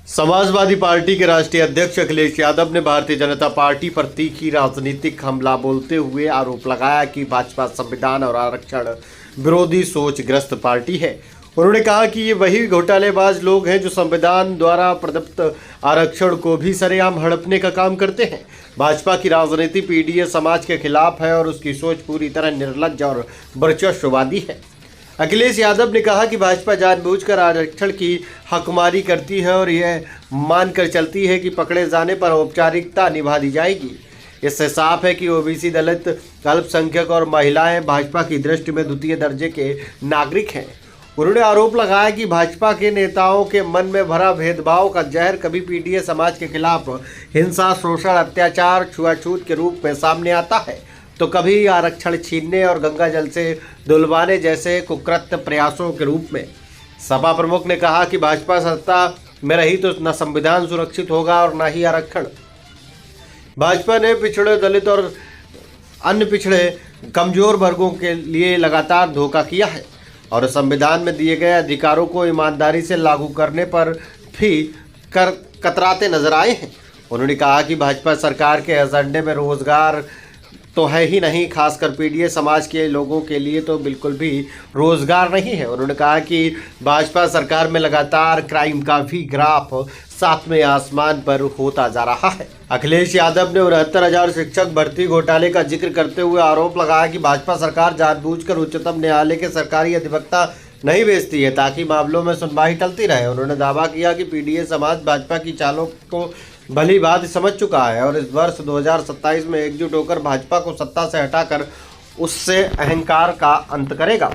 Samajwadi party के राष्ट्रीय अध्यक्ष अखिलेश यादव ने भारतीय जनता पार्टी पर तीखी राजनीतिक हमला बोलते हुए आरोप लगाया कि भाजपा संविधान और आरक्षण विरोधी सोच ग्रस्त पार्टी है। उन्होंने कहा कि ये वही घोटालेबाज लोग हैं जो संविधान द्वारा प्रदत्त आरक्षण को भी सरेआम हड़पने का काम करते हैं। भाजपा की राजनीति पीडीए समाज के खिलाफ है और उसकी सोच पूरी तरह निर्लज्ज और वर्चस्ववादी है। अखिलेश यादव ने कहा कि भाजपा जानबूझकर आरक्षण की हकमारी करती है और यह मानकर चलती है कि पकड़े जाने पर औपचारिकता निभा दी जाएगी। इससे साफ है कि ओबीसी, दलित, अल्पसंख्यक और महिलाएं भाजपा की दृष्टि में द्वितीय दर्जे के नागरिक हैं। उन्होंने आरोप लगाया कि भाजपा के नेताओं के मन में भरा भेदभाव का जहर कभी पीडीए समाज के खिलाफ हिंसा, शोषण, अत्याचार, छुआछूत के रूप में सामने आता है, तो कभी आरक्षण छीनने और गंगा जल से धुलवाने जैसे कुकृत्य प्रयासों के रूप में। सपा प्रमुख ने कहा कि भाजपा सत्ता में रही तो न संविधान सुरक्षित होगा और न ही आरक्षण। भाजपा ने पिछड़े, दलित और अन्य पिछड़े कमजोर वर्गों के लिए लगातार धोखा किया है और संविधान में दिए गए अधिकारों को ईमानदारी से लागू करने पर भी कतराते नजर आए हैं। उन्होंने कहा कि भाजपा सरकार के एजेंडे में रोजगार तो है ही नहीं, खासकर पीडीए समाज के लोगों के लिए तो बिल्कुल भी रोजगार नहीं है। उन्होंने कहा कि भाजपा सरकार में लगातार क्राइम का भी ग्राफ सातवें आसमान पर होता जा रहा है। अखिलेश यादव ने 69,000 शिक्षक भर्ती घोटाले का जिक्र करते हुए आरोप लगाया कि भाजपा सरकार जानबूझकर उच्चतम न्यायालय के सरकारी अधिवक्ता नहीं भेजती है ताकि मामलों में सुनवाई टलती रहे। उन्होंने दावा किया कि पीडीए समाज भाजपा की चालों को भली भांति समझ चुका है और इस वर्ष 2027 में एकजुट होकर भाजपा को सत्ता से हटाकर उससे अहंकार का अंत करेगा।